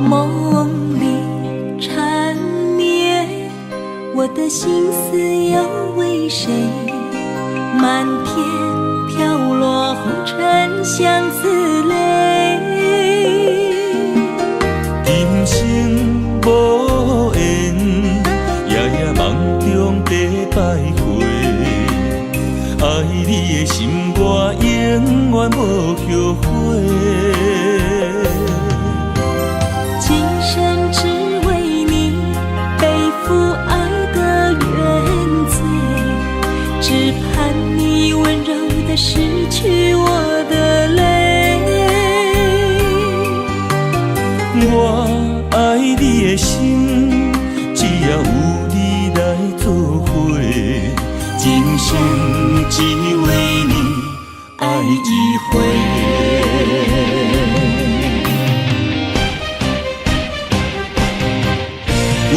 梦里缠绵，我的心思又为谁？漫天飘落红尘相思泪。今生无缘，夜夜梦中在徘徊。爱你的心，我永远无后悔。今生只为你背负爱的原罪，只盼你温柔地拭去我的泪。我爱你的心，只要有你来作伙，今生只为你爱一回。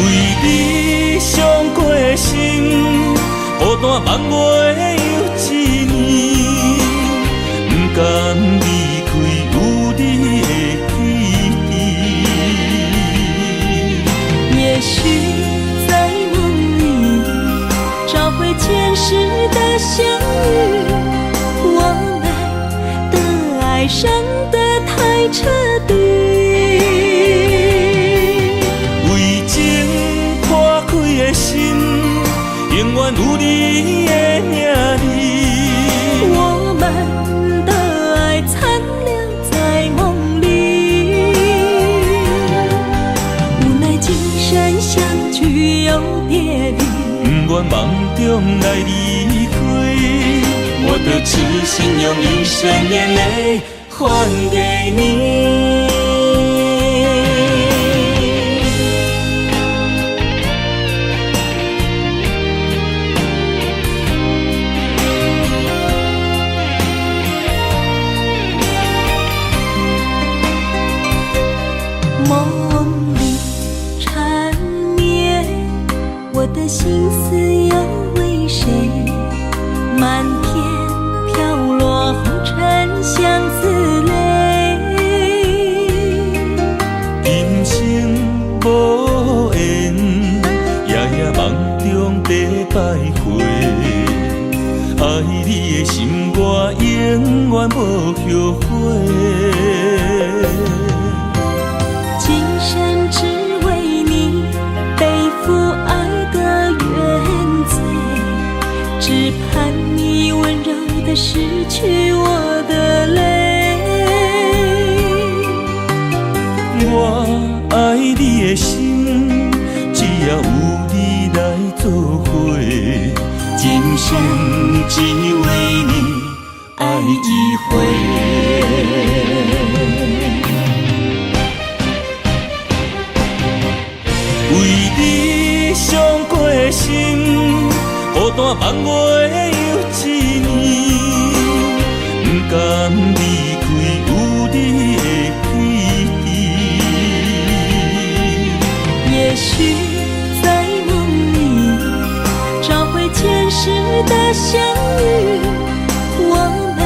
为你伤过心，孤单万月又一年，不甘离开有你的起点。也许在梦里找回前世的相遇，我们的爱伤得太彻底。为情破开的心，永远有你的名字。我们的爱残留在梦里，无奈今生相聚又别离，不愿梦中来离开。我的痴心用一生眼泪还给你。梦里缠绵，我的心思又为谁？漫天飘落红尘相思泪。今生无缘，夜夜梦中在徘徊。爱你的心，我永远无后悔。今生只为你背负爱的原罪，只盼你温柔地拭去我的泪。我爱你的心，只要有你来作伙，今生只为你爱一回。为你伤过心，孤单万月又一年，不甘离开有你的起点。也许在梦里找回前世的相遇，我们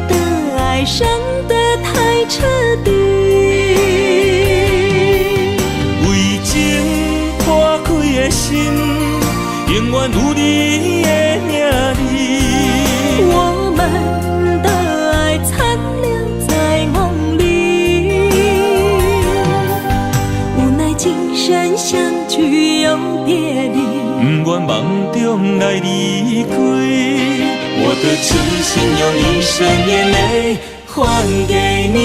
的爱伤得太彻底。为情破开的心，永远有你的名字。我们的爱残留在梦里，无奈今生相聚又别离，不愿梦中来离开。我的痴心用一生眼泪还给你。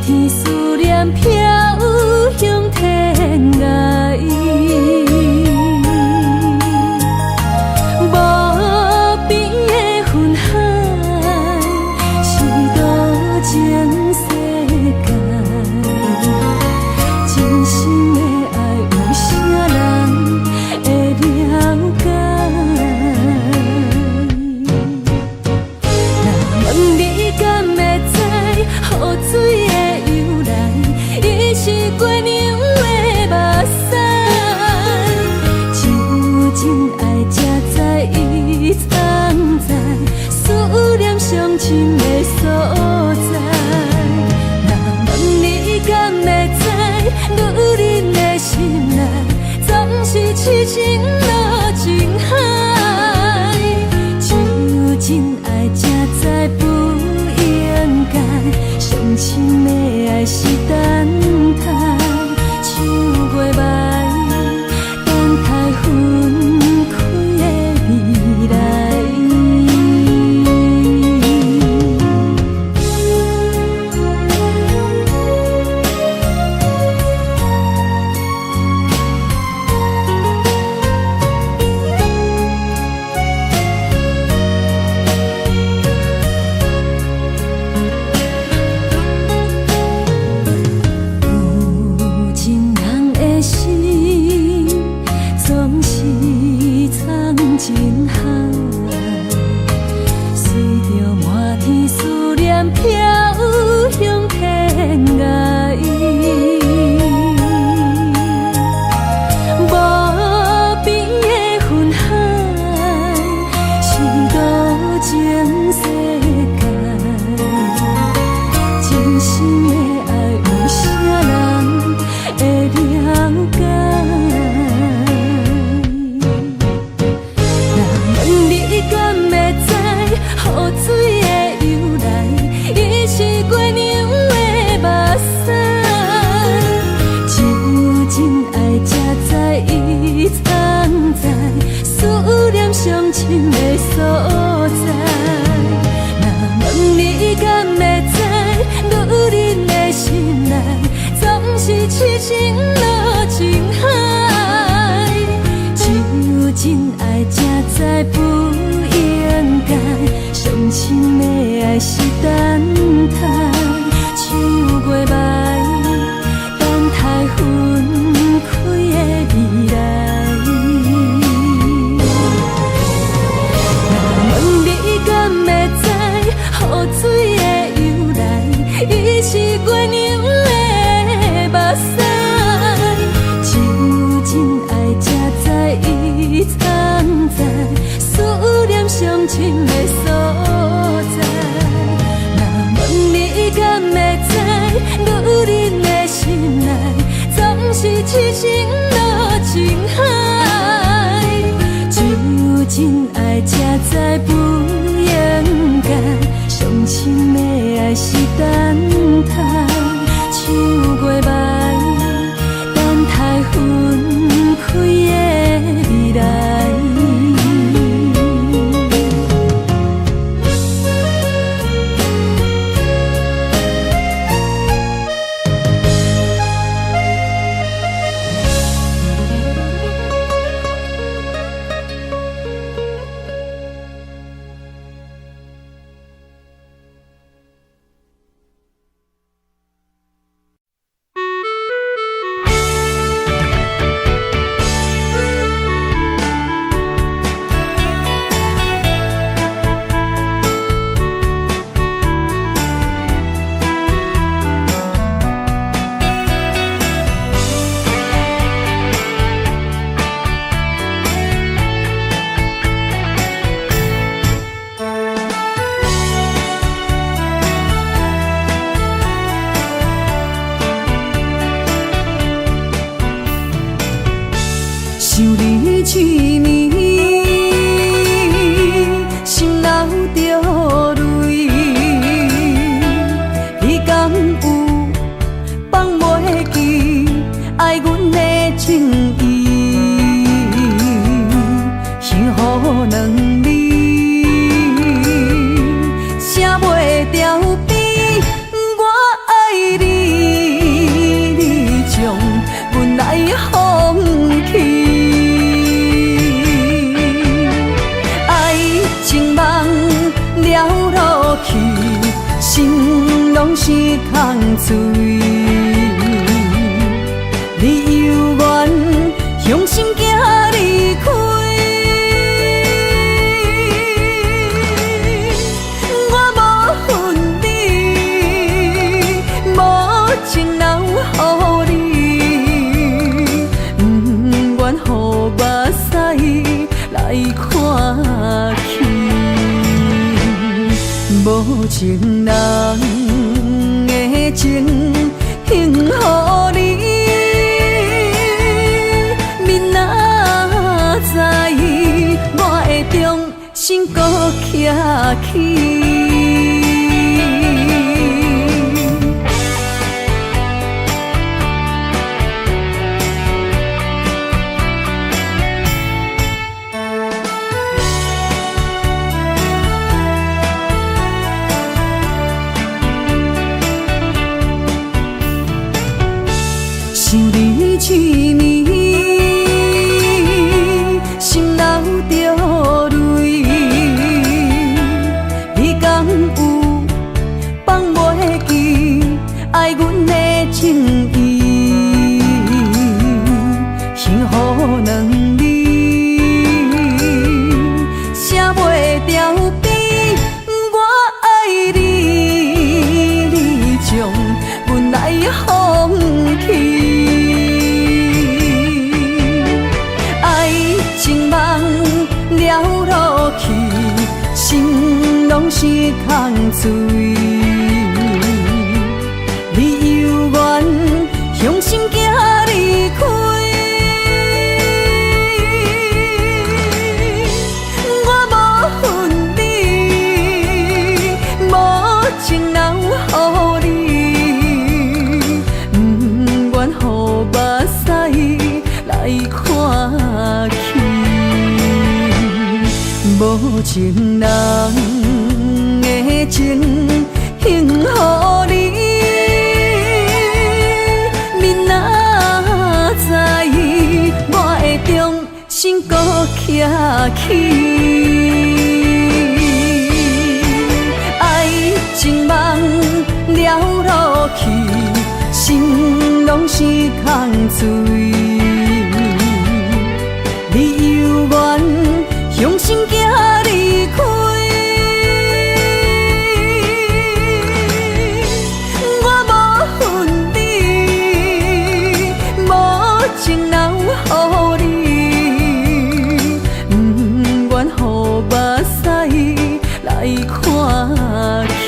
天思念飘向天涯。无边的分海，是多情世界。真心的爱，有啥人会了解？若问你敢会知，雨水的由来，伊是月娘的目屎。只有真爱才知伊藏在思念上深的所在。若问你敢会知，女人的心内总是痴情落情海。只有真爱才知不应该，上深的爱是等待，像月霾，等待分开的未来。是空嘴。你犹原向心行离开，我无恨你，无情留予你，不愿予目屎来看去，无情人的情献予你。我会重新搁徛起。想你痴迷。爱阮的情意，幸福两字写袂掉笔。我爱你，你将阮来放弃。爱情梦了落去，心拢是空嘴。向心行离开，我无恨你，无情留予你，不愿予目屎来看去，无情人的情献予你。重新搁徛起，爱情梦了落去，心拢是空嘴。你犹原向心行离开，我无恨你，无情留予你。来看去，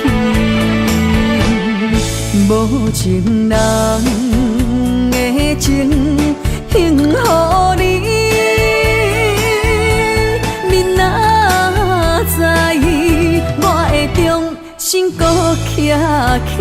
无情人的情献予你。明仔载，我会重新搁徛起。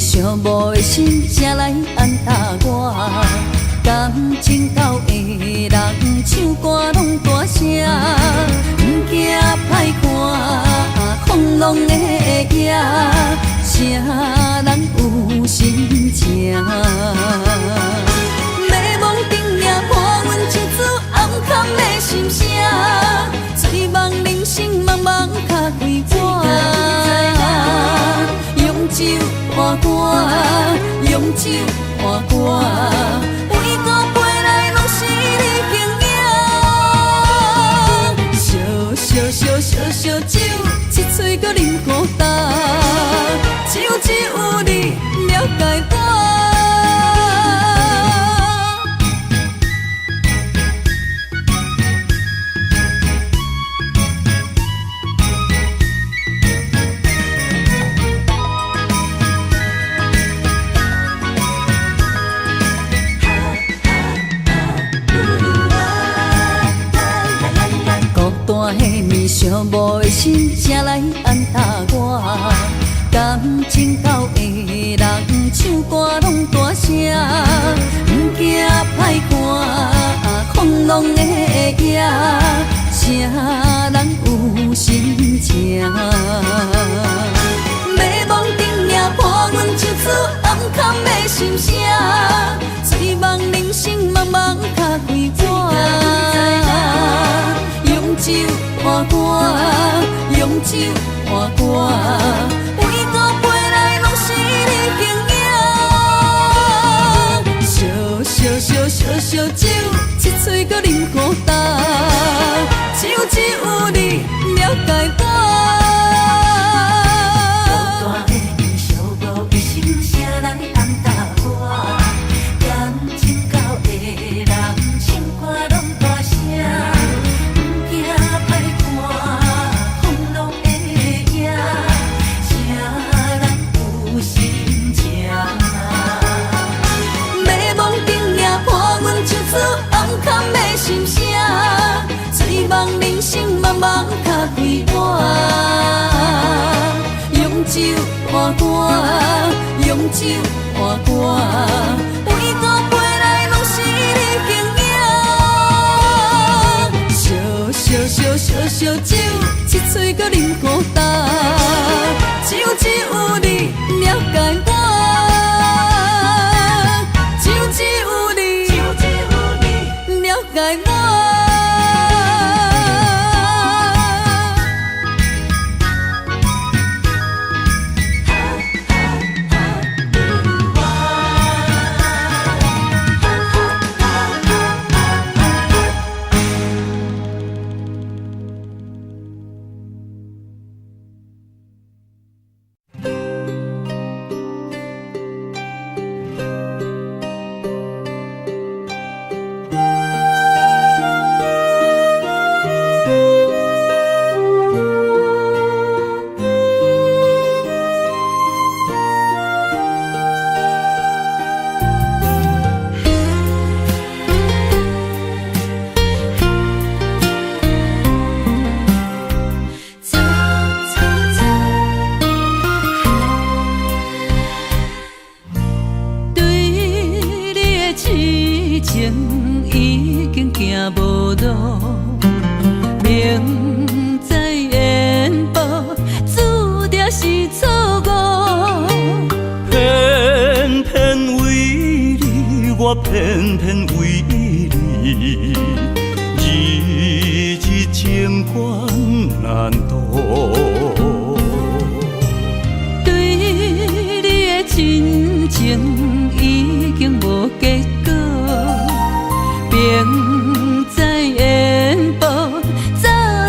寂寞的心，谁来安踏我？感情到的人唱歌拢大声，不惊歹看，放浪的野，谁人有心情？美梦顶领破阮情绪暗藏的心声，醉梦人生茫茫卡开我。用酒换歌，用酒换歌，每个陪来拢是你形影。烧酒，一嘴搁啉孤单，只有你了解我。的心声来安踏我。感情到的人唱歌拢大声，不惊歹看，风浪会赢，啥人有心情？马梦顶也破阮唱出暗藏的心声，醉梦人生茫茫脚开我，用酒换歌，用酒换歌。烧酒，一嘴搁啉孤单，只有你了解我。孤单的年少，无一声声来安踏我，感情到的人唱歌拢大声，不惊歹看，风浪会赢，啥人有心情？唱出暗藏的心声，醉梦人生茫茫脚开我，用酒换歌，用酒换歌，每个杯内拢是你景影。烧酒，一嘴搁啉孤单，只有你了解我。偏偏为你，日日情关难渡。对你的真情已经无结果，明知缘薄，早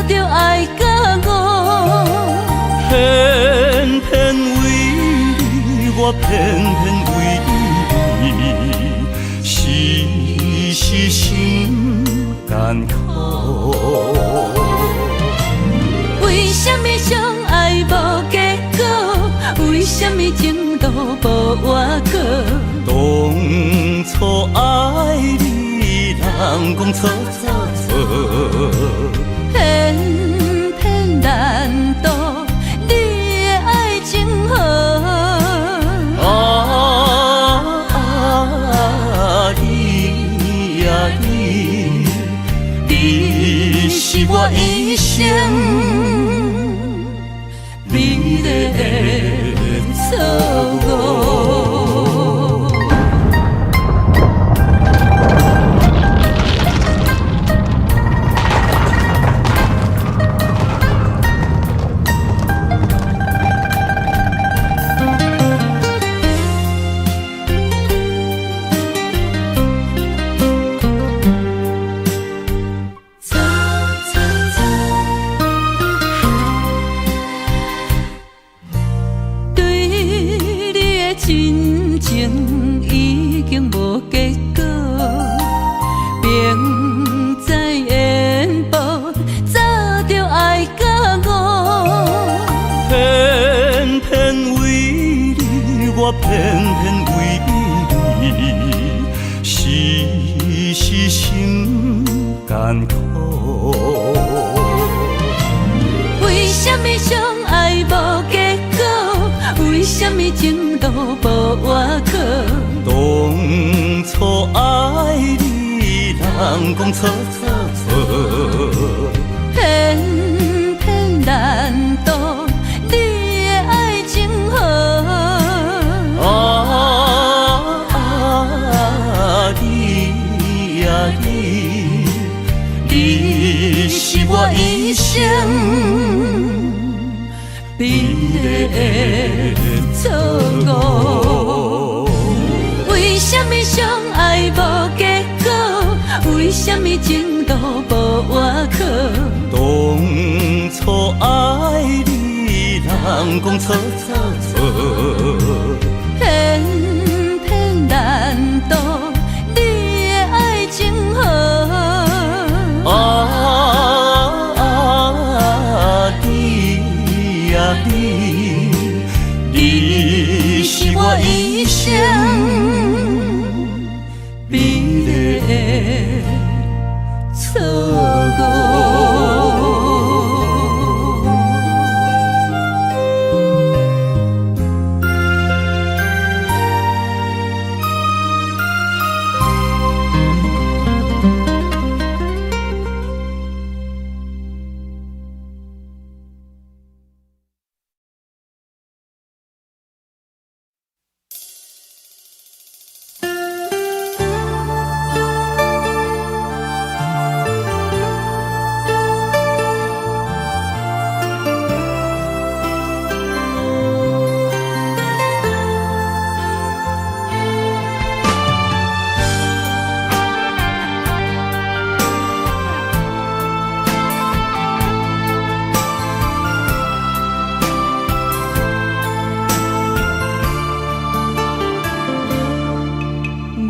就爱甲我。偏偏为你，我偏偏为你。是心艰苦，为什么相爱无结果？为什么情路无外口？当初爱你，人讲错错错，偏偏难渡你的爱情河。你是我一生美丽的错误。真情已经无结果，明知缘薄，早就爱甲我。偏偏为你，我偏偏为你，是心艰苦。为无外靠。当初爱你，人讲错错错，偏偏难渡你的爱情河。你啊你是我一生美丽的错误。为什么相爱无结果？为什么情路无外靠？当初爱你，人讲错错错，偏偏难渡你的爱情河。你是我一生美丽的错误。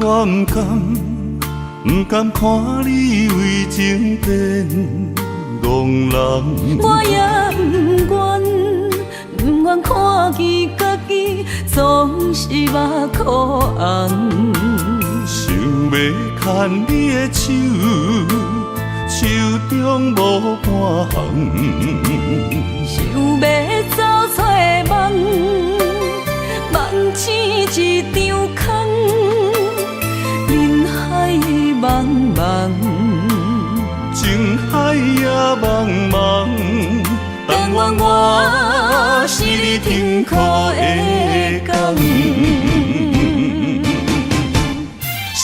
我不甘看你为情变憨人，我也不愿看见家己总是目眶红。想要牵你的手，手中无半项，想要走出梦，梦醒一场空。人海茫茫，情海也茫茫，但愿我是你天苦的港。啥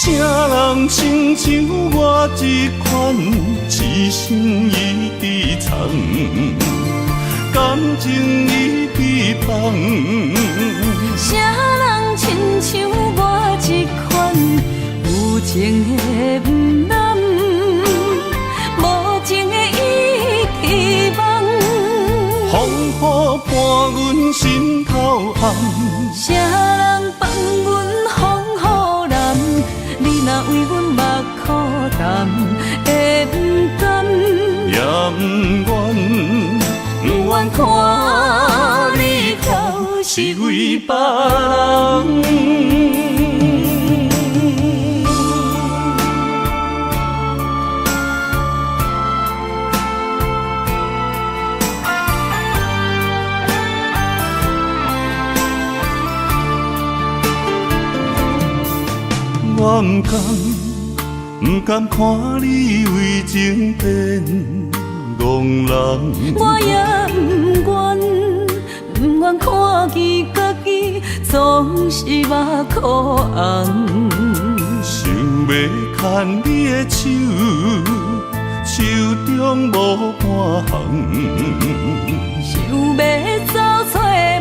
人亲像我这款痴心已被藏，感情已被放。啥人亲像我这款有情的不男，无情的伊希望。风雨伴阮心头暗，啥人放阮风雨男？你若为阮目苦淡，会不甘？也不愿，不愿看你头是为别人。我不甘看你为情变憨人，我也不愿看见家己总是目眶红。想要牵你的手，手中无半项，想要走出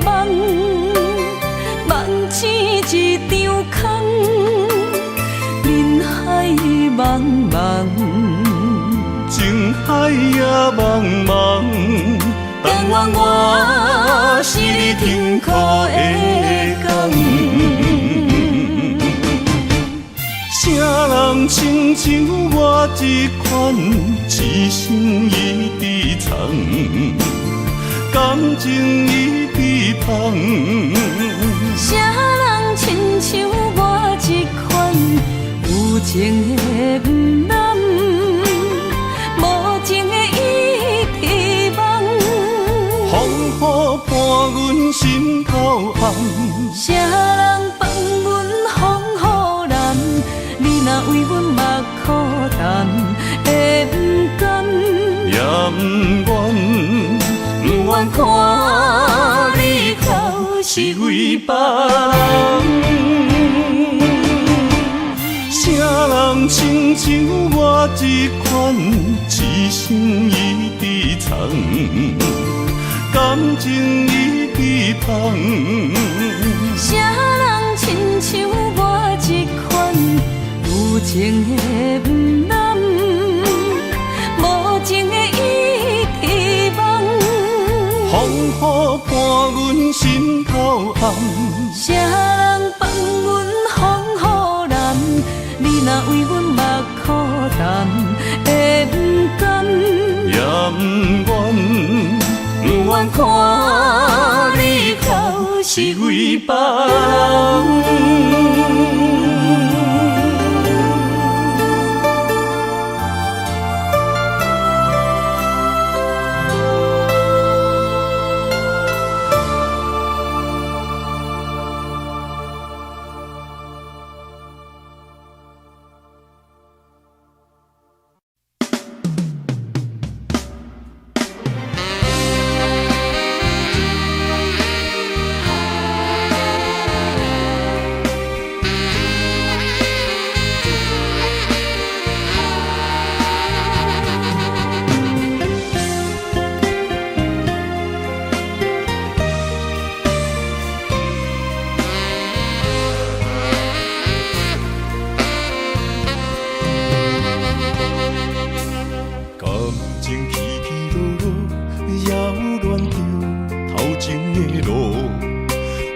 梦，梦醒一场空。人海茫茫，情海也茫茫，但愿我是你天苦的港。啥人亲像我这款痴心已被藏，感情已被放。啥人亲像我这款有情的不男，无情的伊希望。风雨伴阮阮心头红。谁人放阮风雨难？你若为阮目苦淡，会不甘？也不愿，不愿看你哭是为别人。啥人亲像我这款，一生一直藏，感情一直放。啥人亲像我这款，有情的不难，无情的一直梦。风雨伴阮心头红。啥人放阮风雨难？你若为阮目苦淡，会不甘？也不愿，不愿看你哭是为别人。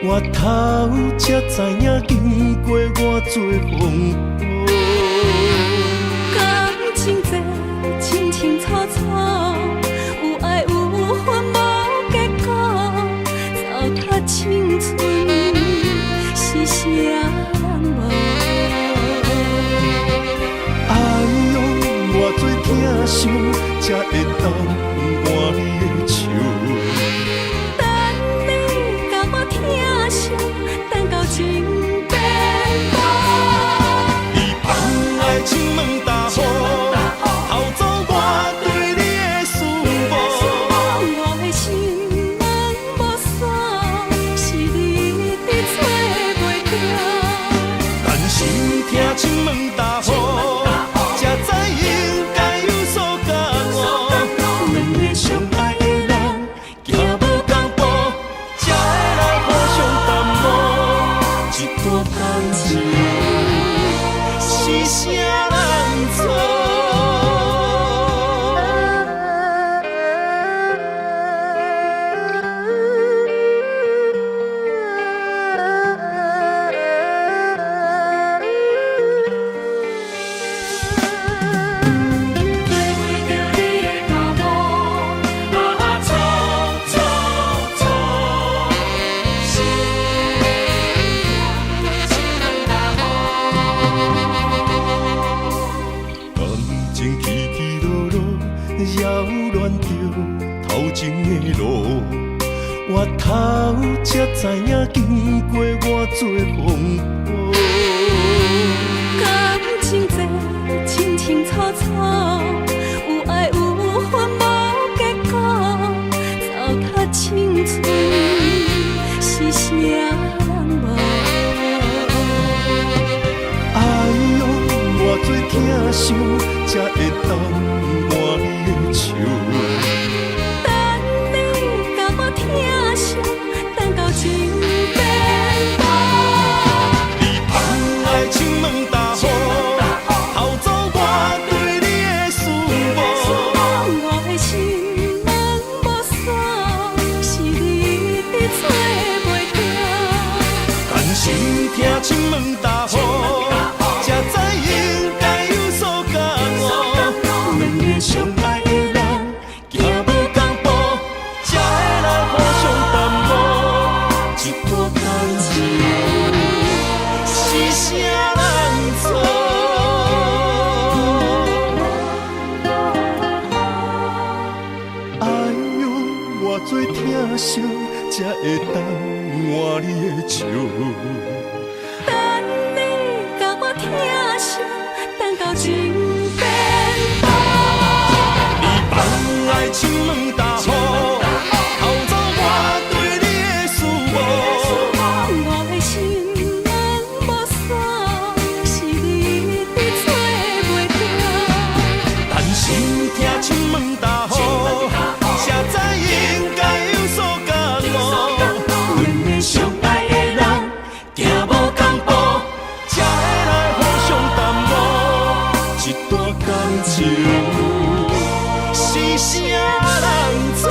我头才知影，经过偌多风波。感情这清清楚楚，有爱有恨无结果，糟蹋青春是啥人无？哎呦，偌多疼伤，才会当换你的手。等到情变薄，伊放爱亲门大雨，偷走我对你的思慕。我的心门无锁，是你一直找袂到。但是听亲门大雨，才知应该有所感悟。两个相爱的人，行无同步，才会来互相淡薄。一段感情是啥人做？我头才知影，经过偌多风波。感情这清清楚楚，有爱有恨无结果，糟蹋青春是啥人无？哎呦，偌多疼伤，才会当换你的手。等到情变薄，你放爱亲门大雨，偷走我对你的思慕。我的心门无锁，是你一直找袂到。但是听亲门大雨，才知应该有所感悟。疼惜，等到情变薄。你放爱亲门大雨，偷走我对你的思慕。我的心软无伞，是你一直找袂着。但是听亲门大雨，谁知应该有所感悟。阮的相爱的人，行无同步，才会来互相耽误。一段感情是啥人做？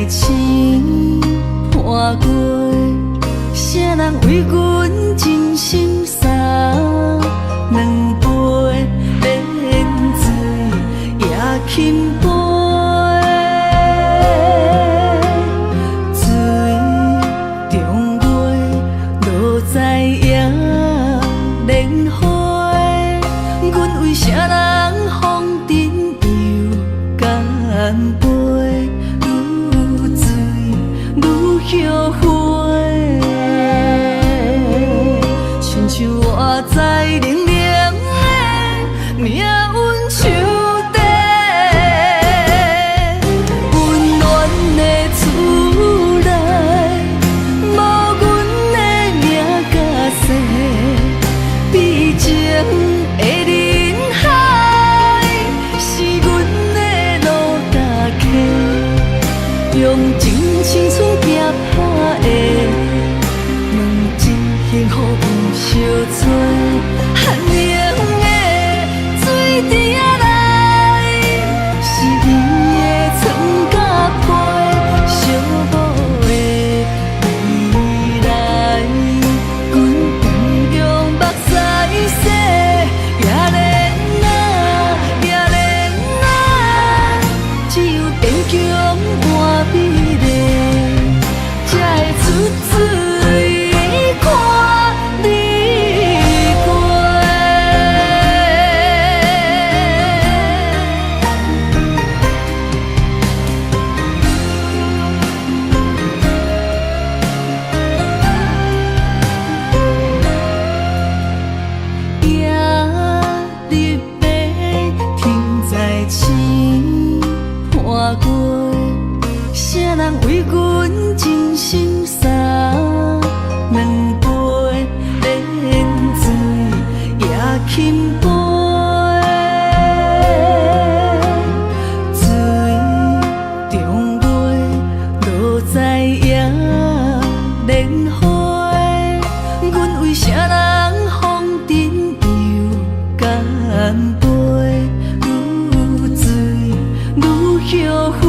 情破过，谁人为阮真心洒两杯冷水也轻杯，水中月落在夜莲花，阮为谁人风尘又干杯？后悔，亲像我在冷冷的命运手底，温暖的厝内，无阮的名甲姓，悲情的人海，是阮的路搭客，用真青春。打的两真幸福不相找，寒冷的水池内，是伊的床甲被，寂寞的未来，阮同样目屎洗，也怜只有坚强换美丽。出水看你过，夜日白，天在星破过，谁人为阮真心洒两杯冷水也轻杯，水中月落在夜莲花，阮为谁人风尘又干杯，愈醉愈后悔。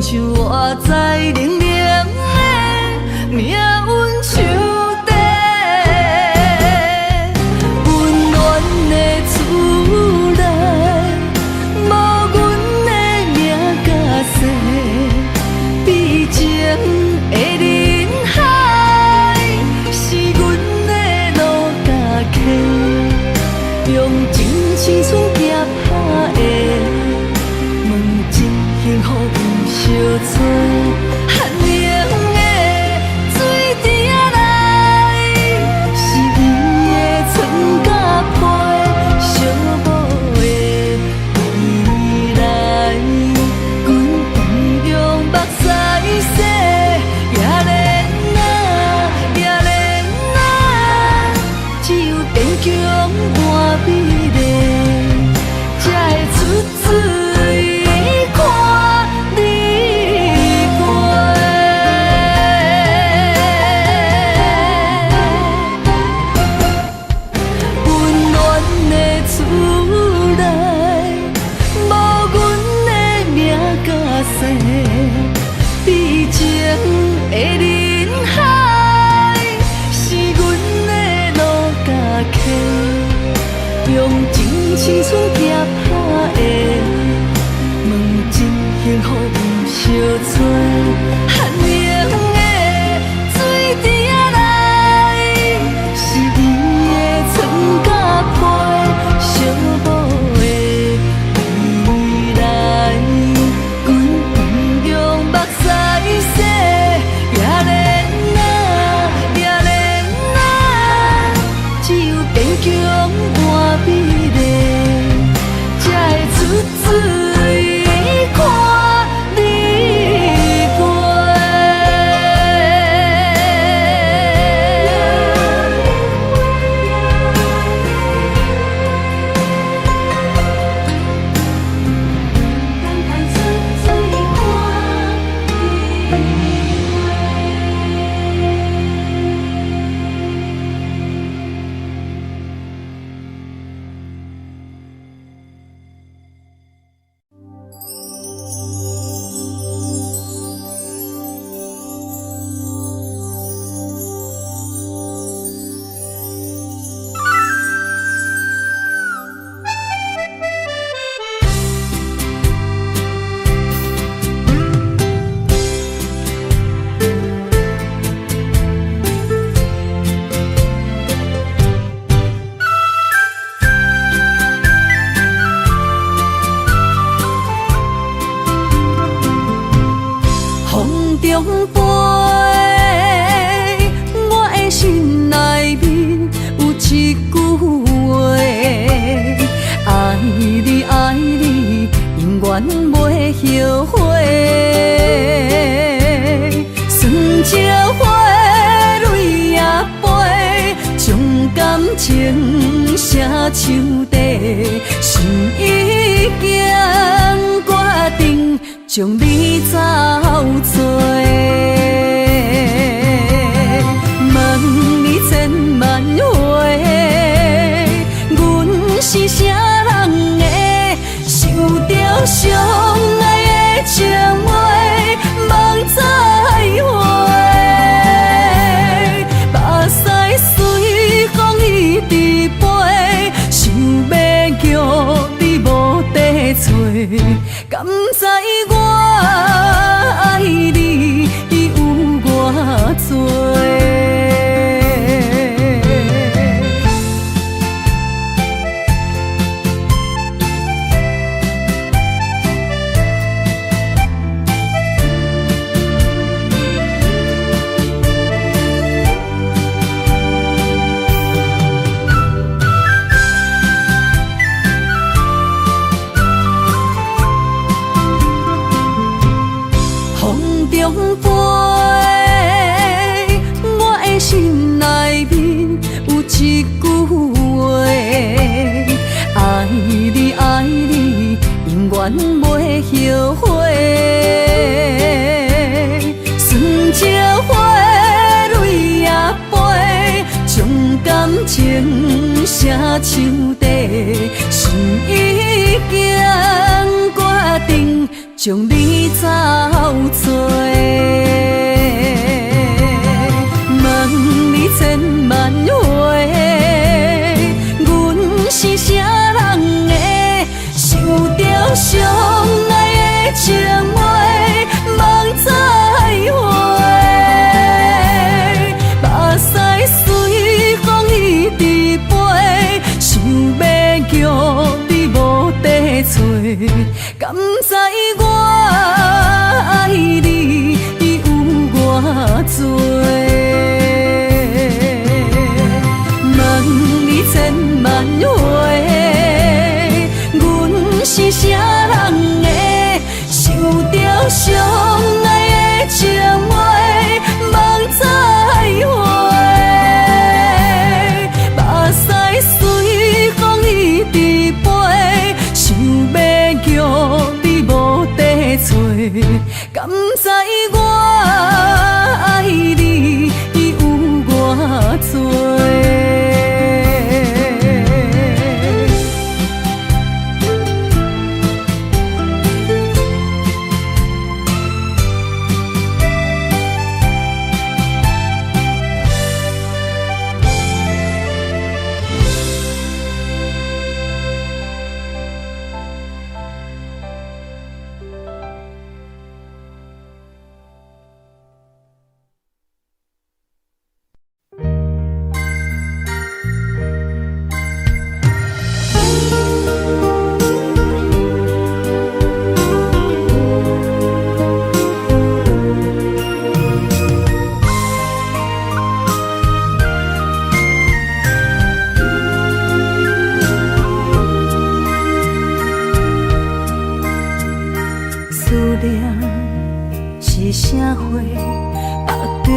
像我在冷冷的命运手底，青春行拍的，问真幸福有相找，寒冷的水滴仔内，是伊的床甲被，寂寞的未来，阮不用目屎洗，也连只有坚强换美丽，才会出水看你过。中飞，我的心内面有一句话，爱你爱你，永远袂后悔。酸椒花泪也飞，将感情写手底，心已经决定。将你走做，问你千万回，阮是啥人的，受着伤爱的情话，望再会。目屎随风一直飞，想要叫你无地找，敢知我？爱你有偌多。中飞，我的心内面有一句话，爱你爱你，永远袂后悔。酸椒花泪也飞，将感情写手底，心已经决定。将你走做，问你千万回，阮是啥人的，受着伤爱的情话，望再会。目屎随风一直飞，想要叫你无地找，敢知我？爱你有偌多，问你千万回，阮是啥人的，受着伤爱的情话，望再会。目屎随风一直飞，想要叫你无地找。敢知我爱你有偌多？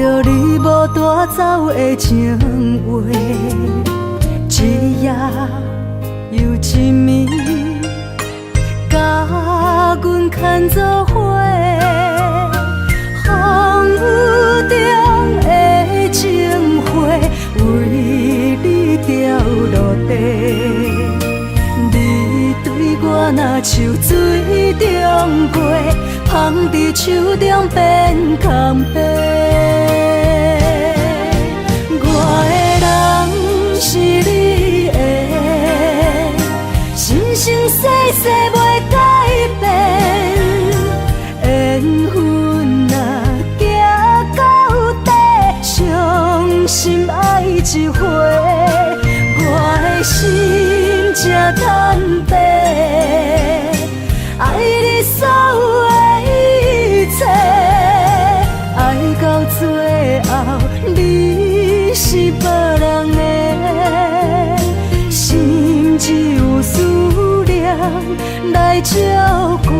着你无带走的情话，一夜又一暝，甲阮牵做伙。风雨中的情花，为你掉落地。你对我若像水中月，放伫手中变空白。我的人是你的，生生世世袂改变。缘分若行到底，伤心爱一回，我的心才坦白。爱你所有的一切，爱到最后，你是别人的，心只有思念来照过。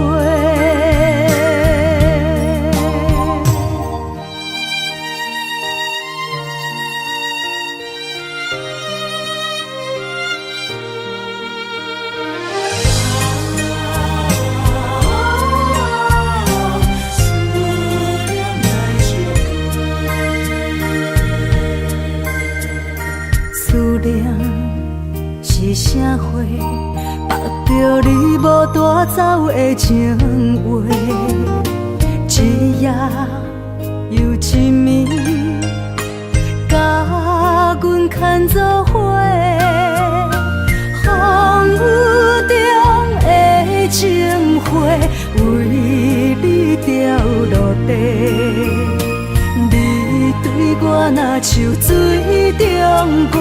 思念是啥货？目着你无带走的情话，一夜又一暝，甲阮牵做伙。风雨中的情花，为你掉落地。对我若像水中月，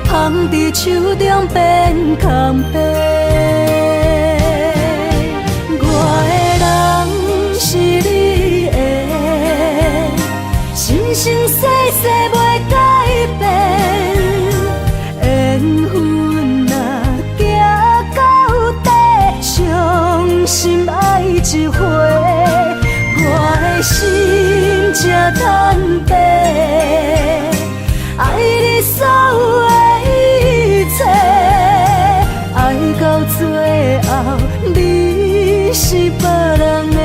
放伫手中变空白。我的人是你的，生生世世袂改变。缘分若行到底，伤心爱一回，我的心才坦白。爱你所有的一切，爱到最后，你是别人的，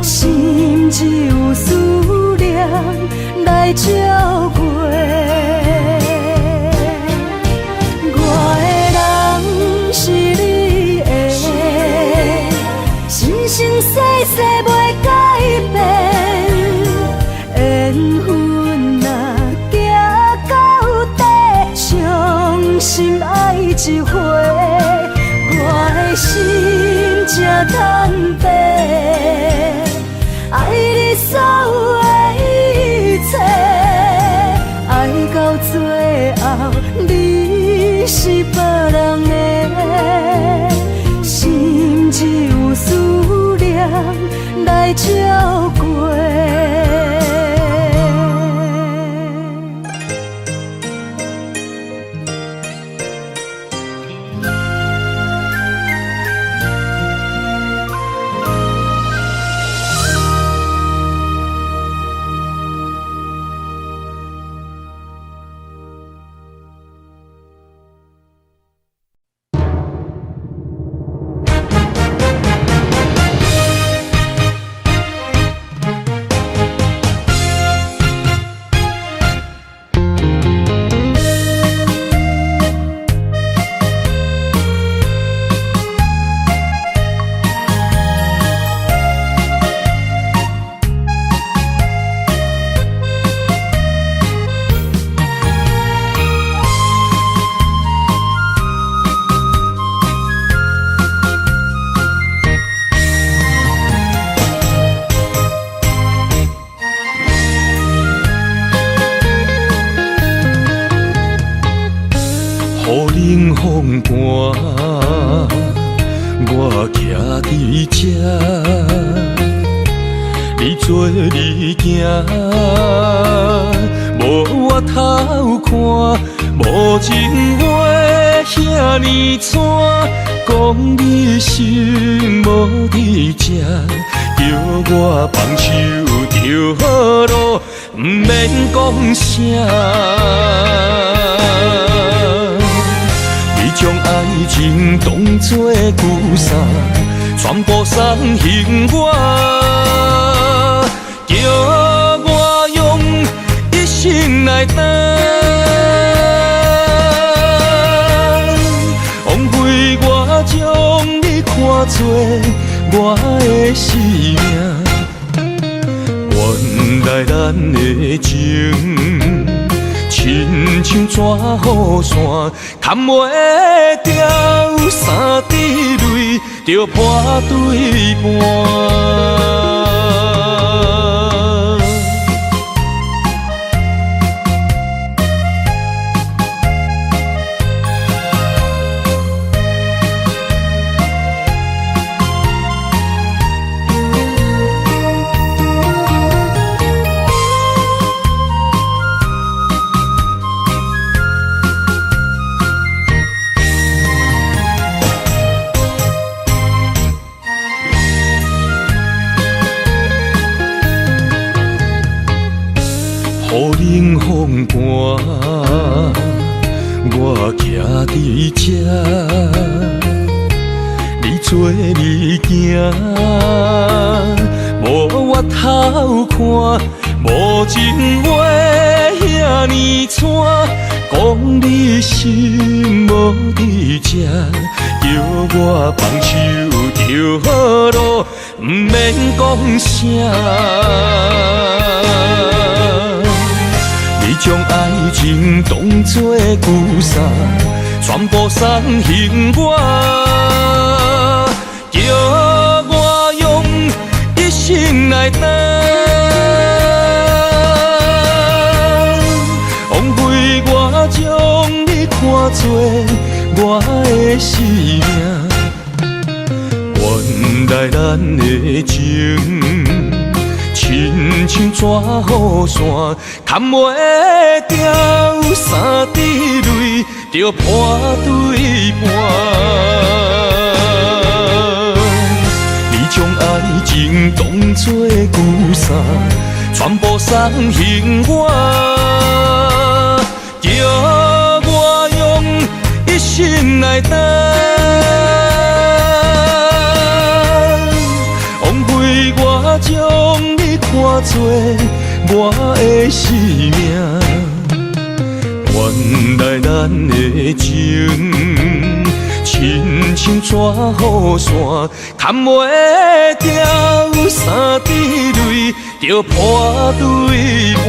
心只有思念来照过。我的人是你的，生生世世袂改变。缘分若行到底，伤心爱一回，我的心才坦白。爱你所有的一切，爱到最后，你是别人的，心只有思念来照过。冷风寒，我徛伫这，你做你行，无我头看，无情话遐尼惨，讲你心无伫这，叫我放手着好浪。不免讲啥。你将爱情当作旧衫，全部送还我，叫我用一生来等。枉费我将你看作我的生命。原来咱的情，亲像纸雨伞，砍袂掉三滴泪，就破对半。雨冷风寒，我徛伫这，你做你行，无我头看，无情话遐尼惨，讲你心无伫这，叫我放手就好咯，不免讲啥。你将爱情当作旧衫，全部送还我，叫我用一生来等。枉费我将你看作我的生命。原来咱的情，亲像纸雨伞，砍袂掉三滴泪，就破对半。你将爱情当作旧衫，全部送还我，叫我用一生来等。枉费我将你看作我的生命。原来咱的情，亲像纸雨伞，砍袂掉三滴泪，就破对半。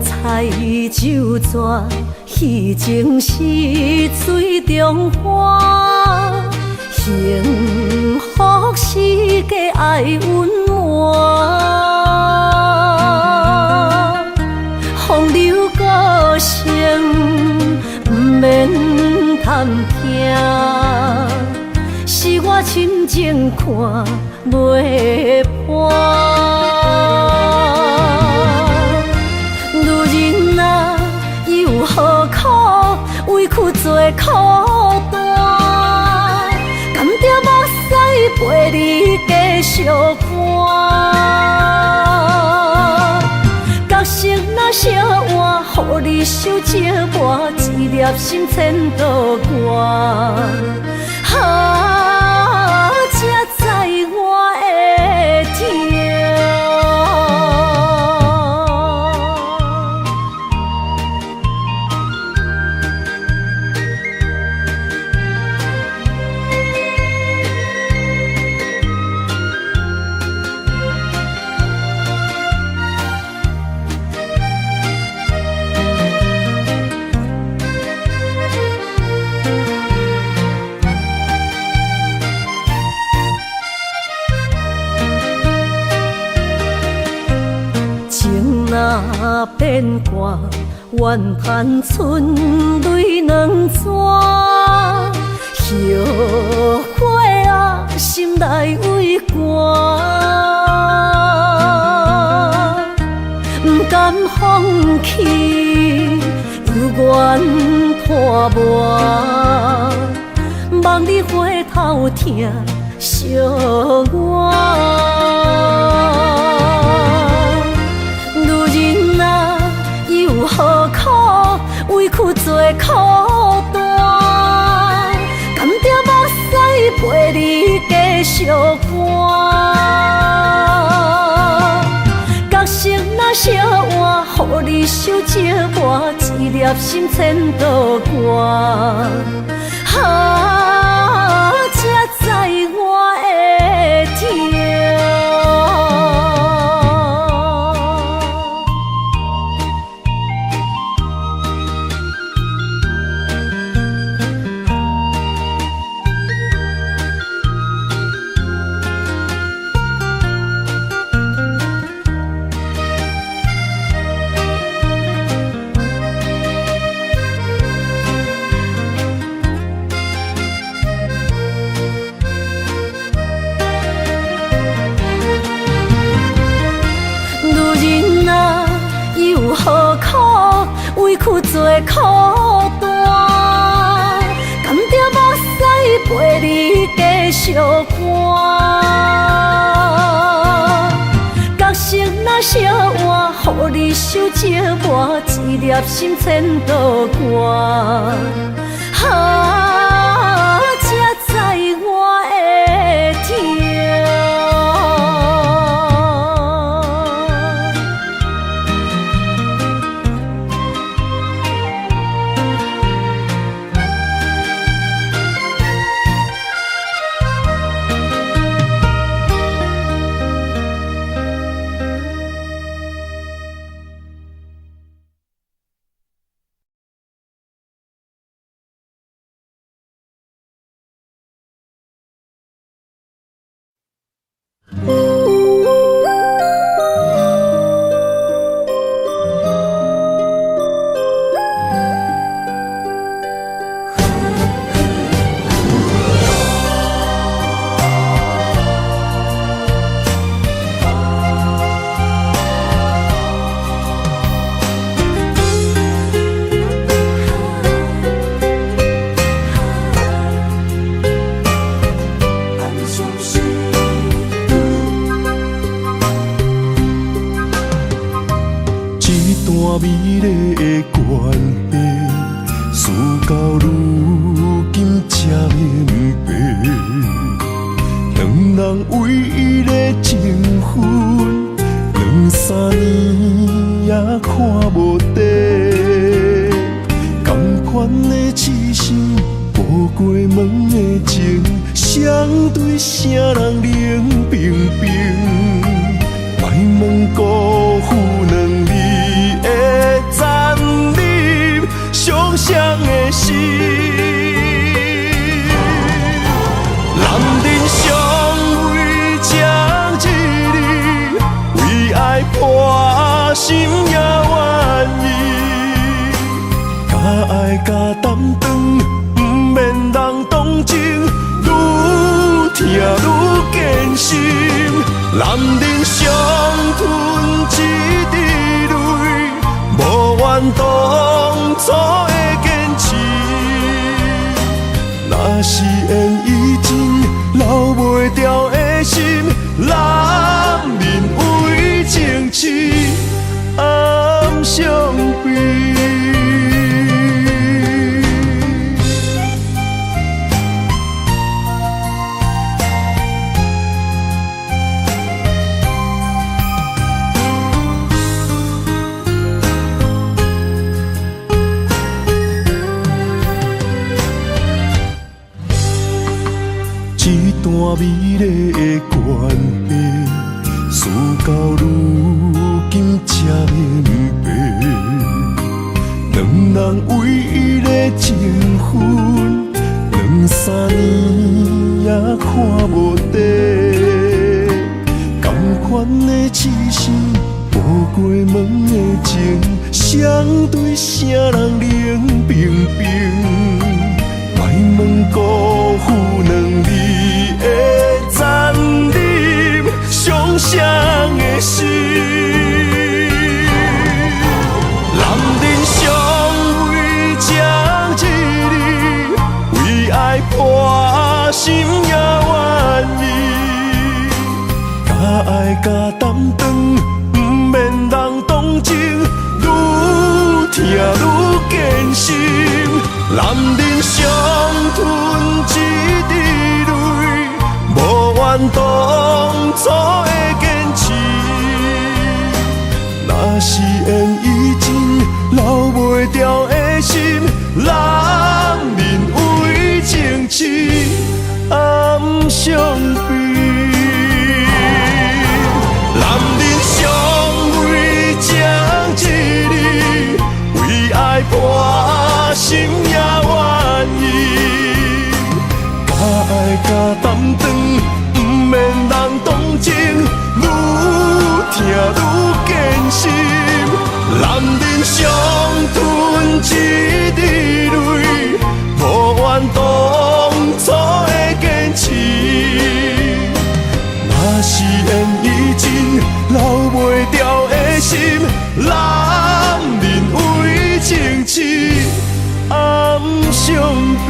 彩酒泉，戏情是水中花，幸福世界爱温暖，风流歌声不免叹听，是我深情看袂破。何苦委屈做苦担？甘蔗目屎陪你继续寒。角色若烧换，予你受折磨，一粒心千度寒。才知我的痛。牵挂，怨叹春泪两逝。后悔啊，心内为寒，不甘放弃，犹原拖磨，望你回头听惜我。女人啊，有何苦，委屈做苦担，甘蔗目屎陪你继续寒。角色若烧换，予你受折磨，一粒心千道寒。才知我的痛。委屈做苦担，甘蔗目屎陪你继续寒。角色若烧换，予你受折磨，一粒心千道寒。才知我的痛。美丽的关系，事到如今才明白，两人为伊的情分，两三年也看无底。同款的痴心，无过门的情，相对啥人冷冰冰？莫问辜负两字。残忍伤伤的心，男人尚为情一字，为爱破心也愿意。假爱假担当，不免人同情，愈听愈艰辛。男人伤吞一滴泪。无怨当初的坚持，若是缘已尽，留袂住的心，男人为情痴暗相逼。美丽的关系，事到如今才明白，两人为伊的情分，两三年也看无底。同款的痴心，无过门的情，相对啥人冷冰冰？莫问辜负两字的残忍，伤谁的心？男人尚未将一日，为爱破心也愿意，甲爱甲担当，不免人同情，愈听愈艰辛。男人伤吞一滴泪，无怨当初的坚持。若是缘已尽，留袂住的心，男人为情痴暗伤悲。男人尚未将一日，为爱破心也愿意，甲爱甲担当，不免人同情，愈听愈艰辛。男人伤吞一滴泪，无怨当初的坚持。若是缘已尽，留袂住的心，男人为情痴暗伤悲。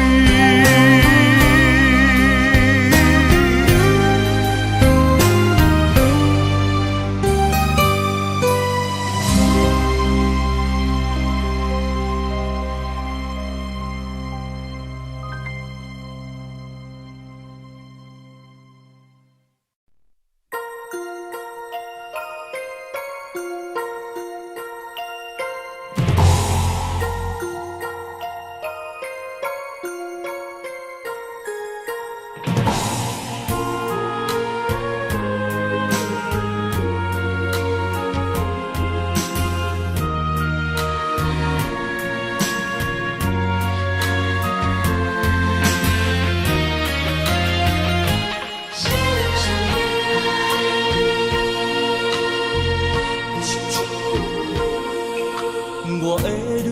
我的泪，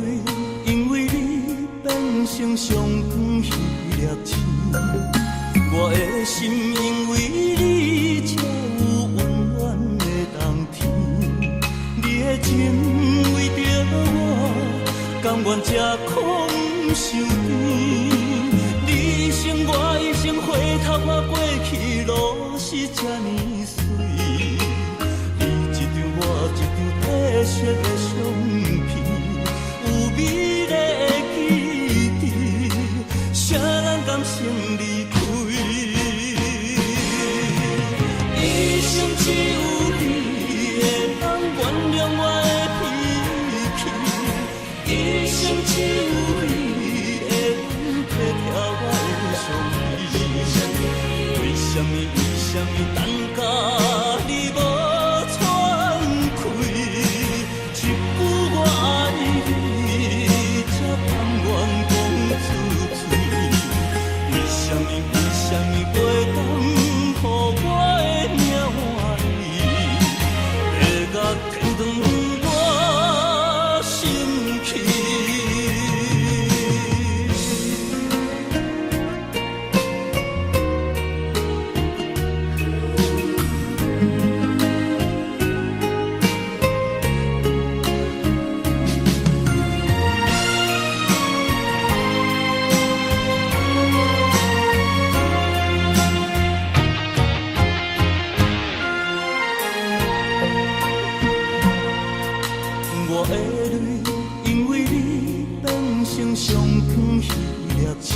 因为你变成上光迄粒星；我的心，因为你才有温暖的冬天。你的情为着我，甘愿吃苦不受甜。你生我一生，回头看过去路是这呢水。你一张我一张褪色的相片。美丽的记忆，谁人甘心离开？一生只有你会当原谅我的脾气，一生只有你会当体贴我的伤悲。为什么等甲你无喘气？一句我爱你。为什么袂当予我的命换你，会甲天长我心去？我的泪，因为你变成上光迄粒星；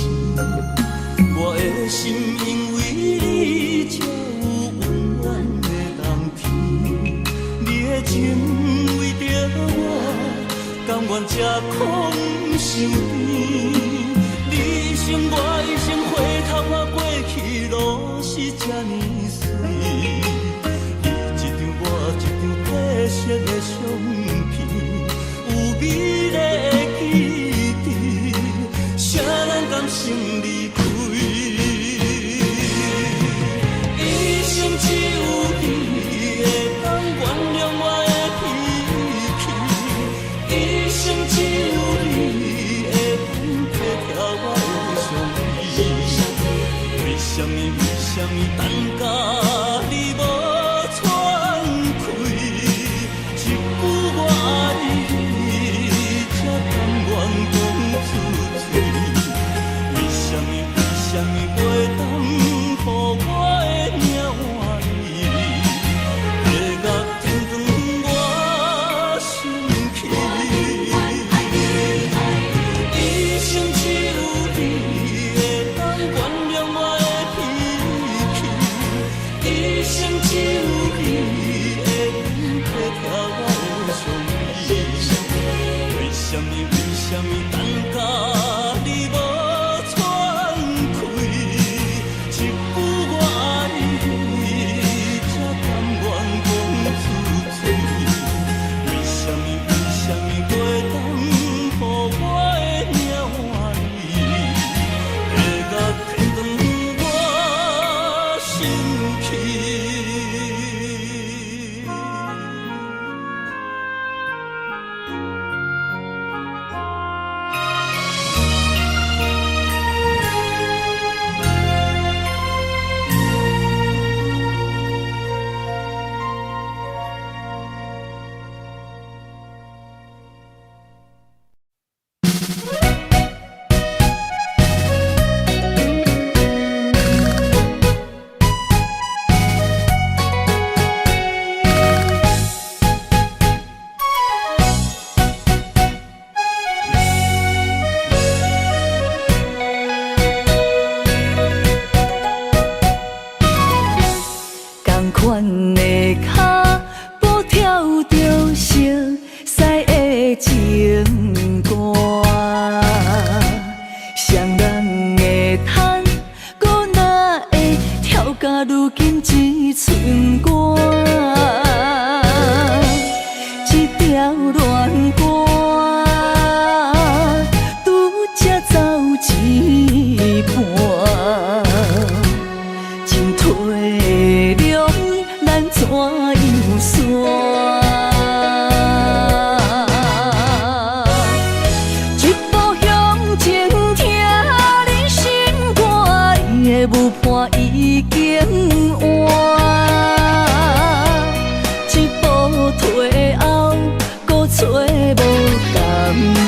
我的心，因为你才有温暖的冬天。你的情为着我，甘愿吃苦不受甜。你生我一生，回头看过去路是这呢水。你一张我一张褪色的相片。美丽的记忆，谁人甘心离开？一生只有你会当原谅我的脾讲出嘴。为什么袂当予我的命换你？月牙天长我生气，一生只有你会当原谅我的脾气，一生只有你会当体贴我的伤悲。为什么等到你无喘气，一句我爱你才甘愿讲出嘴？为什么袂当予我的命换你？月牙天长我生气。同款的脚步跳着熟悉的情歌，双人的叹，搁哪会跳甲如今一寸歌？一条恋歌，拄才走一半，真体谅咱怎样算？一步向前听你心肝，伊的舞伴已经换。一步退后，搁找无感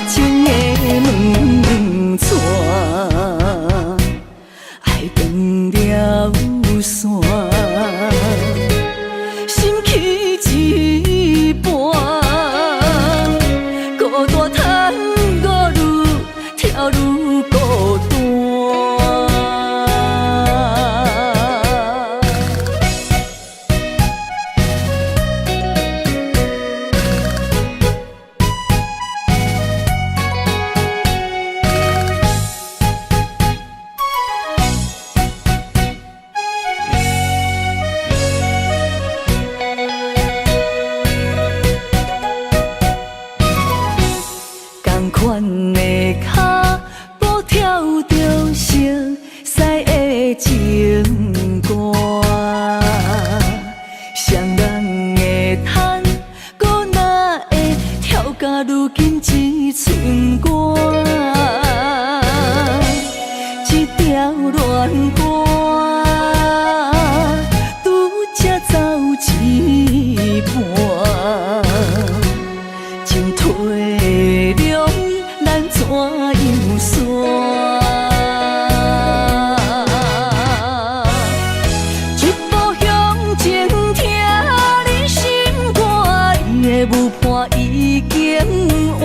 情的门串，爱断了线。心去一半，孤单叹我愈跳愈孤单。同款的脚步跳着熟悉的情歌，双人的叹，搁哪会跳甲如今一寸歌？一条恋歌，拄才走一半，真体谅咱怎样算？一步向前听你心肝，伊的舞伴已经换。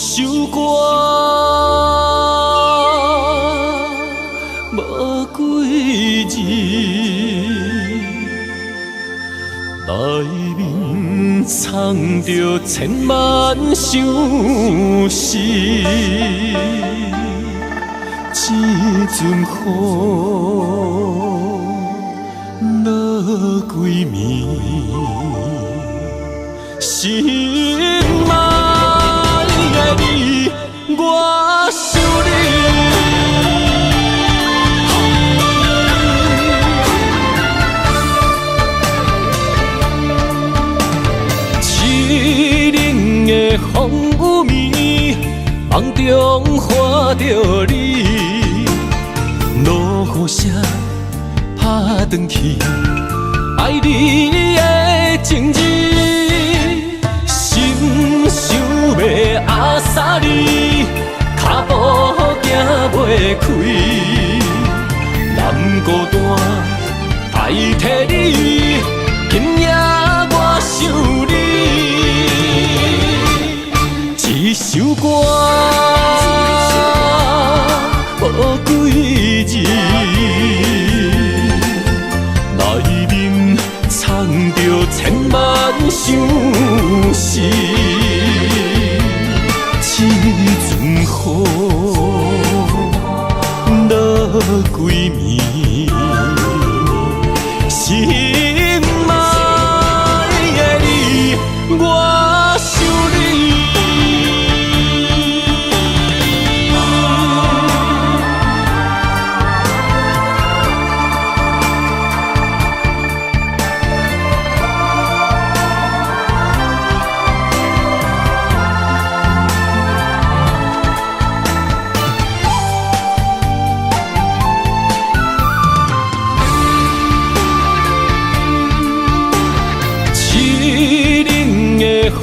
首歌，无几字，内面藏着千万相思。一阵雨落几暝，心爱的你，我想你。凄冷的风雨暝，梦中看着你。落雨声打转去，爱你的情字，心想要压煞你，脚步行袂开，难孤单代替你，今夜我想你，一首歌。无几字，内面藏着千万相思。一阵雨落几暝，心爱的你，我想你。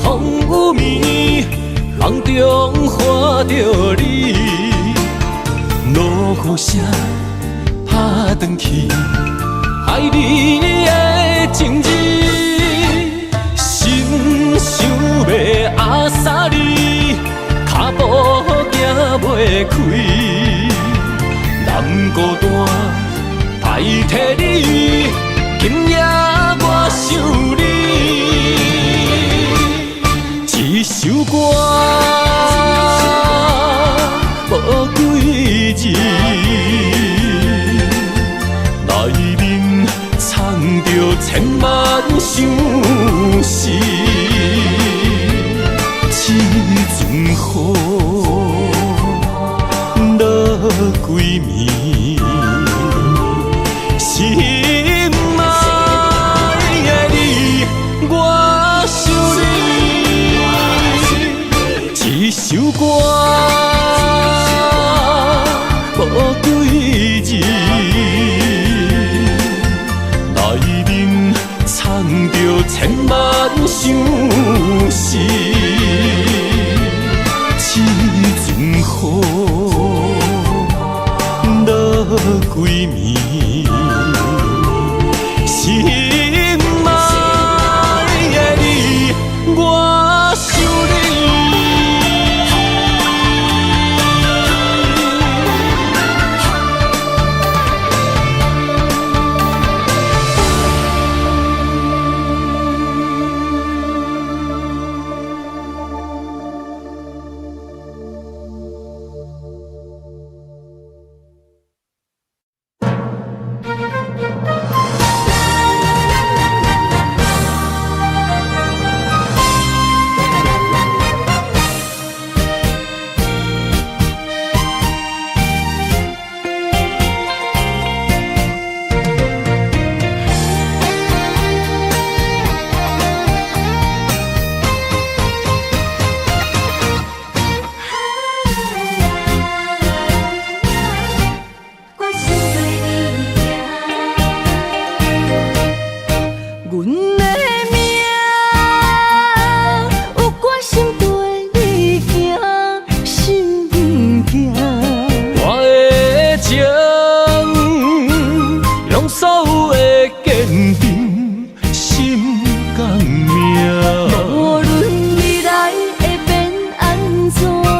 风雨暝，梦中看着你，落雨声打转去，爱你的情字，心想要压煞你，脚步行袂开，难孤单代替你，今夜我想你。一首歌，无几字，内面藏着千万相思。一阵雨落几暝，心爱的你，我想你。一首歌，无几字，内面藏着千万相思。一阵雨落几暝，心爱的你，我想你。无论未来会变安怎。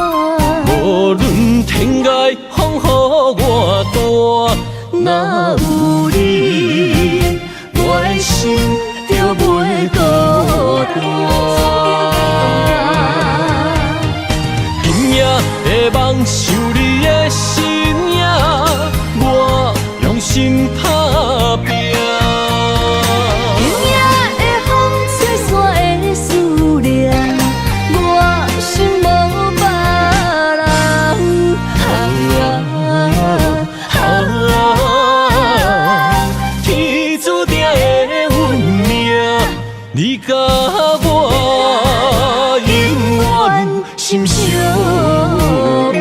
你甲我永远心相偎。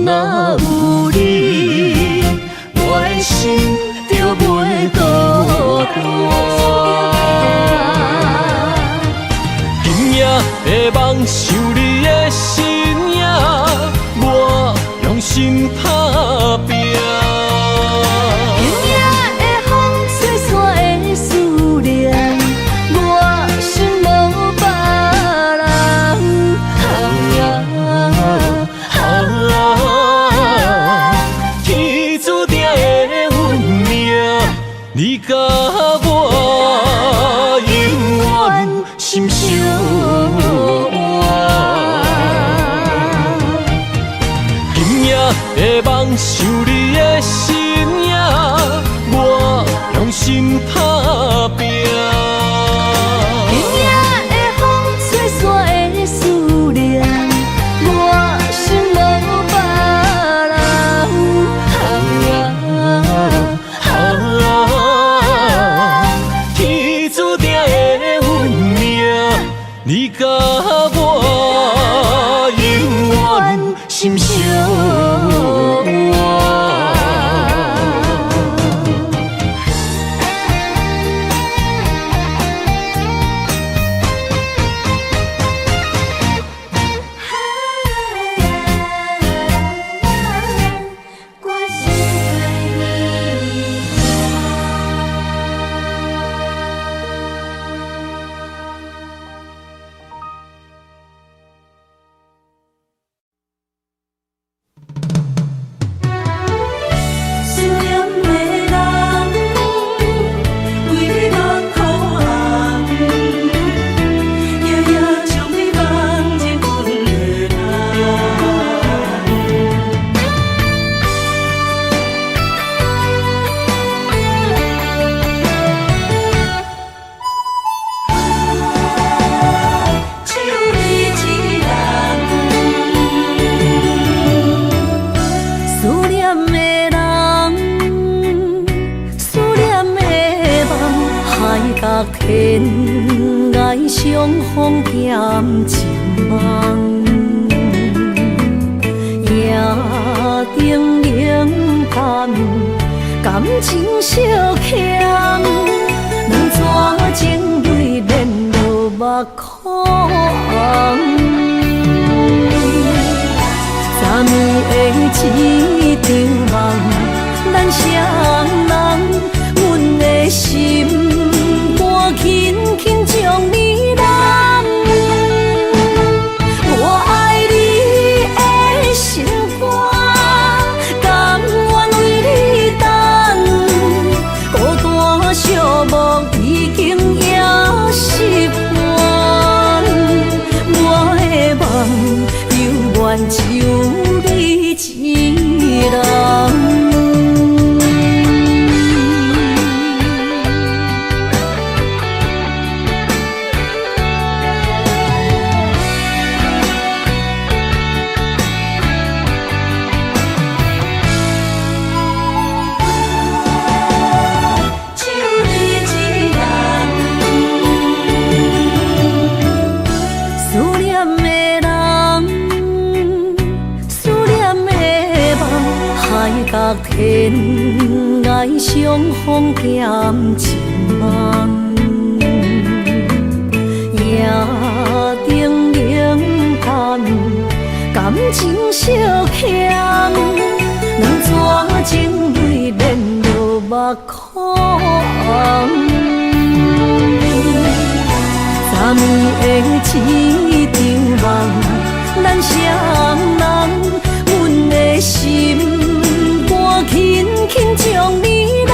若有你，我的心就袂孤单。今夜的梦想你的身影，我用心打拼。今夜的风吹散的思念，我心无别人。你甲我永远心相偎。今夜的梦想你的身影，我用心打拼。今夜的风吹散的思念，我心无别人。你甲我永远心相偎。天涯相逢欠情梦，夜灯冷淡，感情小欠，两撮情泪连落目眶。昨暝的一场梦，咱双人，阮的心。轻轻将你揽，我爱你的心肝，甘愿为你等。孤单寂寞已经也习惯，我的梦犹原只有你一人。天涯相逢欠情梦，夜灯冷淡，感情小欠，两撮情泪连落苦。昨暝的一场梦，咱双人，阮的心肝轻轻将你揽。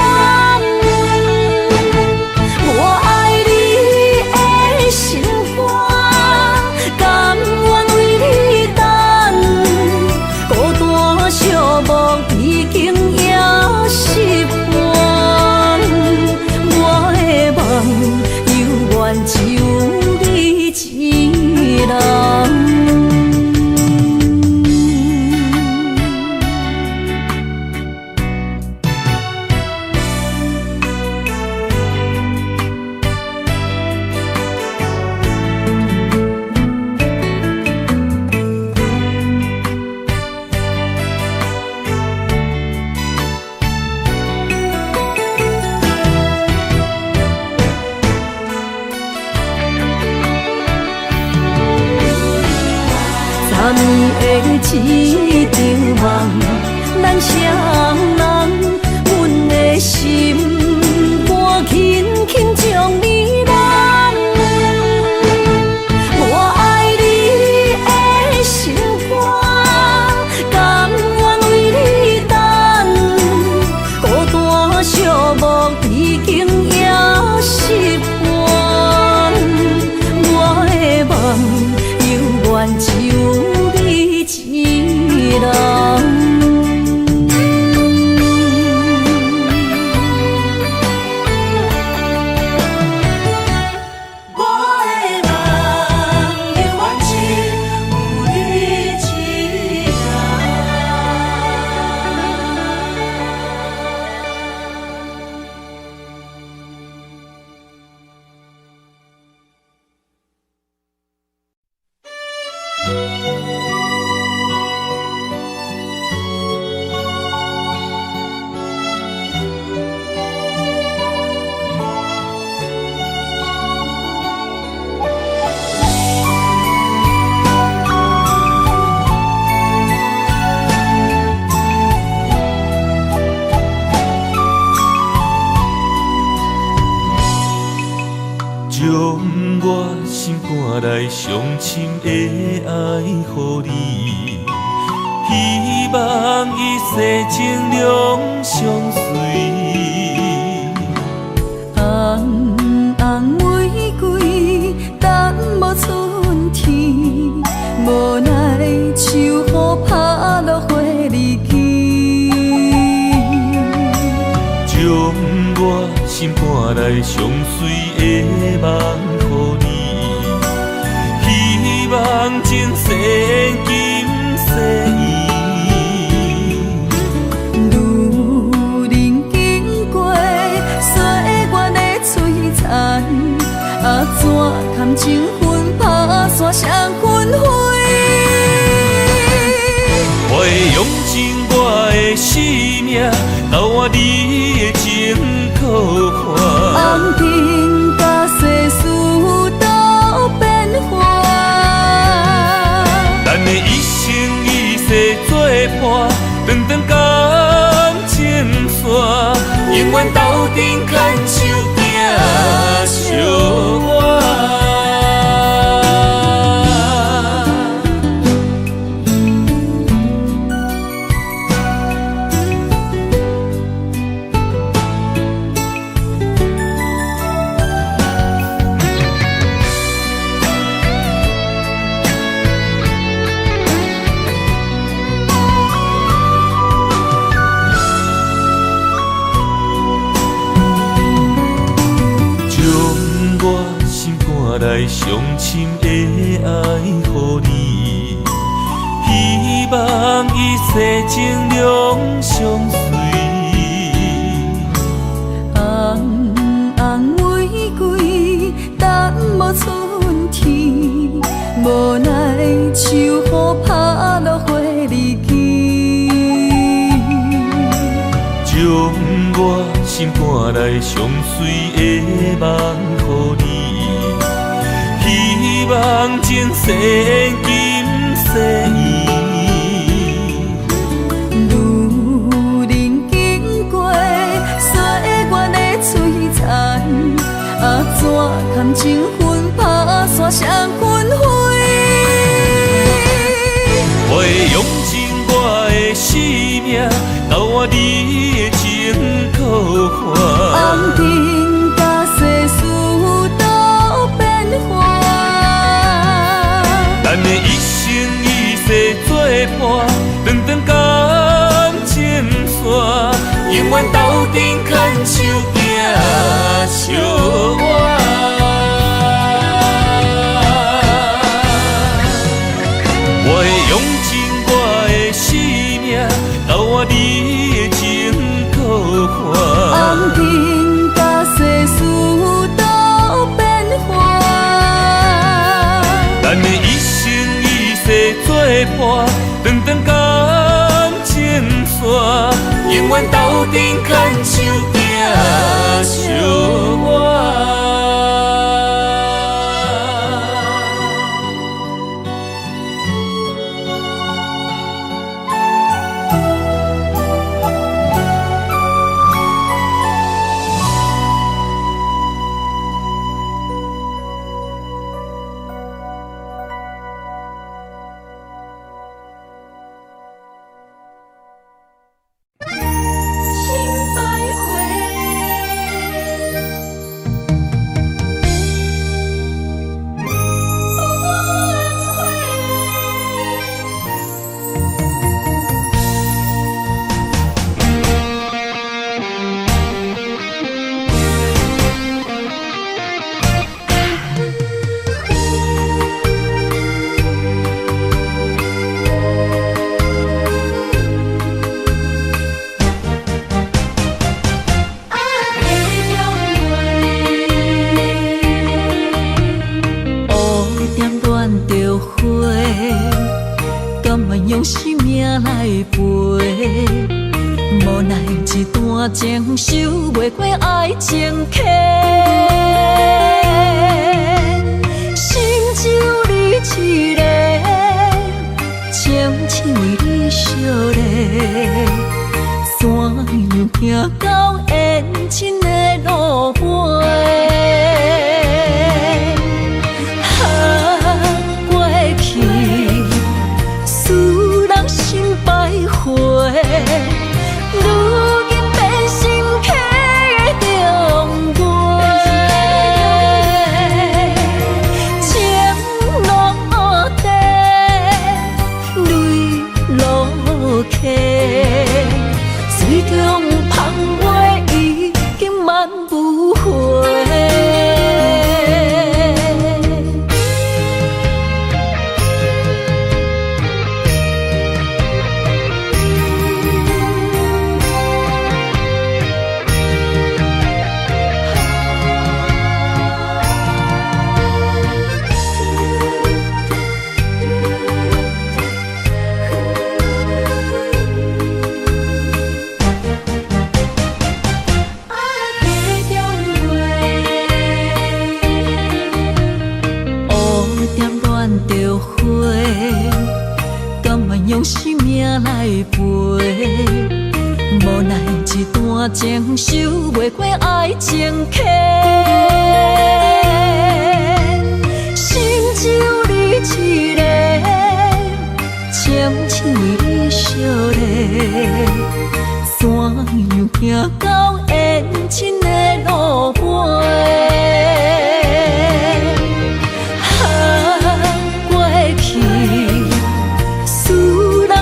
我爱你的心肝，甘愿为你等。孤单寂寞已经也习惯，我的梦犹原只有你一人。昨暝的一场梦，咱双人，阮的心肝轻轻将你揽。我爱你的心肝，甘愿为你等。孤单寂寞已经也习惯，我的梦犹原只有一人。将我心肝内上深的爱予你，希望一世情两相随。红红玫瑰等无春天，无奈秋雨拍落花离去。将我心肝内上水的梦予你，希望前世今世缘。路人经过岁月的璀璨，怎堪情分打散双魂飞？我会用尽我的生命，留换你的情可看。红尘甲世事都变化，咱的一生一世作伴，长长感情线，永远斗阵牵手行相伴。来上深的爱予你，希望一世情两相随。红红玫瑰等无春天，无奈秋雨拍落花离去。将我心肝内上水的梦予你。希望前世今世缘，路人经过岁感情分打散双分开。我会用尽我的生命，交换你的情可换。红尘甲世事都变化，咱的一生一世作伴，长长感情线，永远斗阵牵手行相偎。我会用尽我的生命，交换你的情可换。红尘甲世事都变化，咱的一生一世作伴，长长感情线，永远斗阵牵手行相偎。用生命来陪，无奈一段情守袂过爱情客，心只有你一个，情只为你烧热，怎样行到缘尽的路尾？如今变心客的中月，情落地，泪落下，水中芳花已经满不回。用生命来陪，无奈一段情守袂过爱情客，心只有你一个，情只为你烧热，怎样行到缘尽的路尾？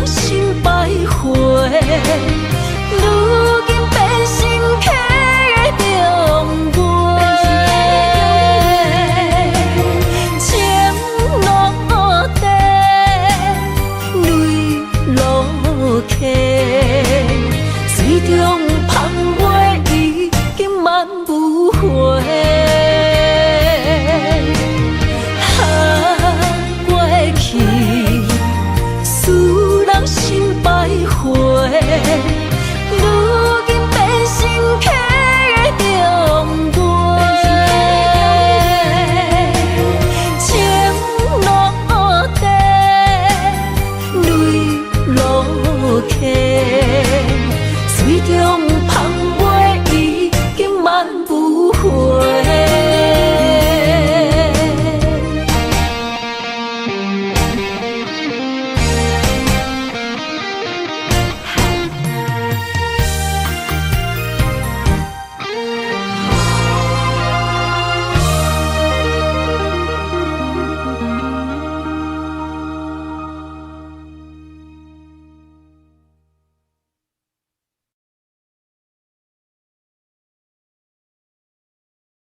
心百回，